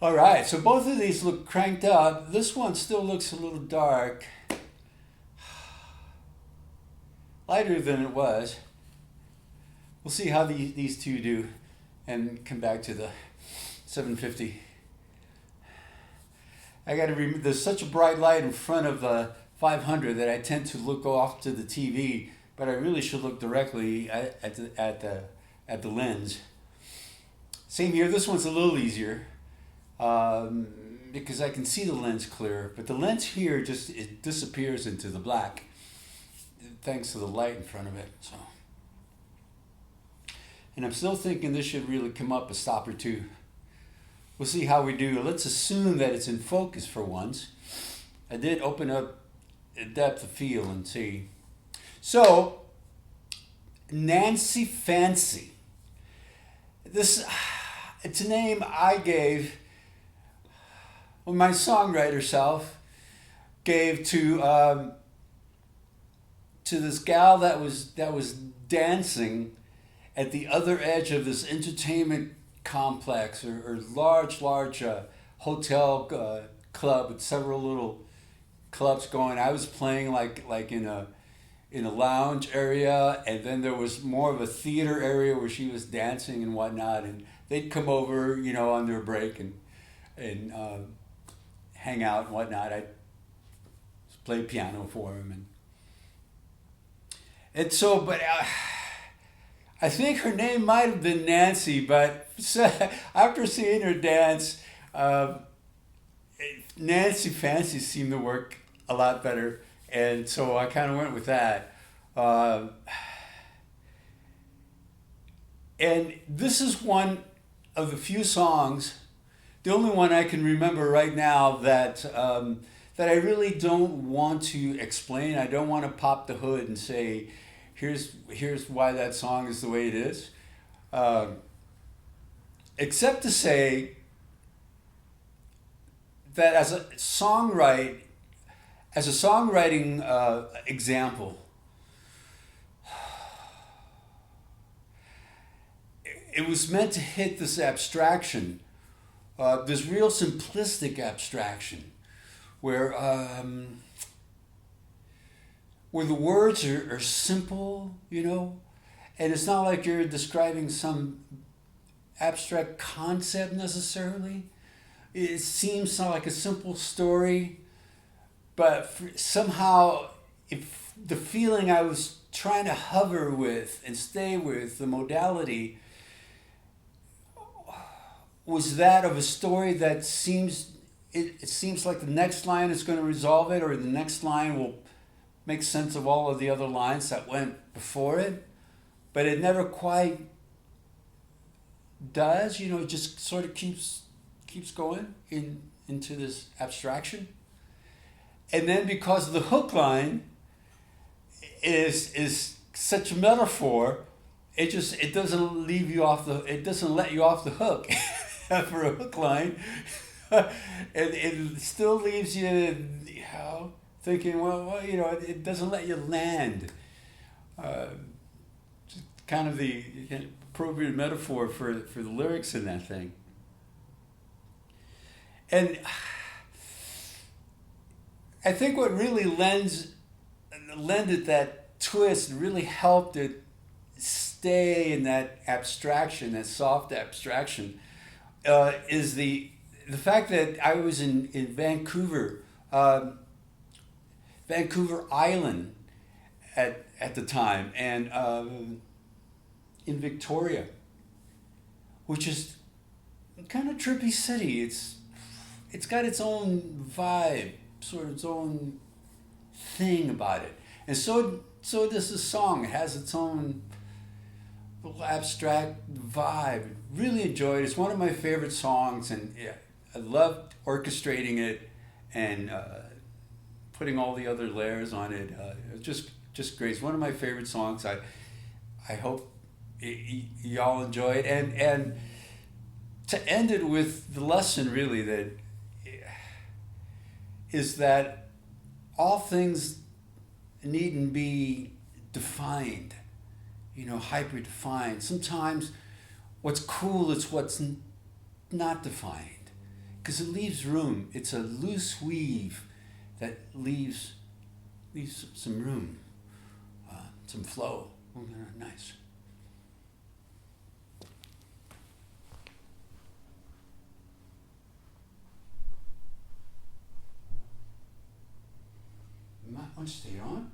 All right, so both of these look cranked up. This one still looks a little dark. Lighter than it was. We'll see how these two do and come back to the 750. I got to remember, there's such a bright light in front of the 500 that I tend to look off to the TV, but I really should look directly at the lens. Same here, this one's a little easier because I can see the lens clear, but the lens here just it disappears into the black thanks to the light in front of it. So, and I'm still thinking this should really come up a stop or two. We'll see how we do. Let's assume that it's in focus for once. I did open up depth of field and see. So, NancyFancy. It's a name I gave, well, my songwriter self gave to this gal that was dancing at the other edge of this entertainment complex or large hotel club with several little clubs going. I was playing like in a lounge area, and then there was more of a theater area where she was dancing and whatnot, and they'd come over, on their break and hang out and whatnot. I'd play piano for them and so, but I think her name might have been Nancy, but after seeing her dance, NancyFancy seemed to work a lot better, and so I kind of went with that. And this is one of the few songs, the only one I can remember right now that I really don't want to explain. I don't want to pop the hood and say, here's why that song is the way it is. Except to say that as a songwriting example, it was meant to hit this abstraction, this real simplistic abstraction, where the words are simple, and it's not like you're describing some abstract concept necessarily. It seems like a simple story, but somehow if the feeling I was trying to hover with and stay with, the modality, was that of a story that seems like the next line is going to resolve it, or the next line will make sense of all of the other lines that went before it, but it never quite does. It just sort of keeps going into this abstraction. And then because the hook line is such a metaphor, it doesn't let you off the hook for a hook line. And it still leaves you thinking, well, it doesn't let you land. Just kind of the appropriate metaphor for the lyrics in that thing. And I think what really lended that twist, really helped it stay in that abstraction, that soft abstraction, is the fact that I was in Vancouver, Vancouver Island at the time, and in Victoria, which is kind of trippy city. It's got its own vibe, sort of its own thing about it, and so does the song. It has its own little abstract vibe. Really enjoyed it. It's one of my favorite songs, and I loved orchestrating it and putting all the other layers on it. It was just great. It's one of my favorite songs. I hope y'all enjoy it, and to end it with the lesson really that is that all things needn't be defined, hyper defined. Sometimes what's cool is what's not defined. because it leaves room. It's a loose weave that leaves some room, some flow. Nice. You might want to stay on.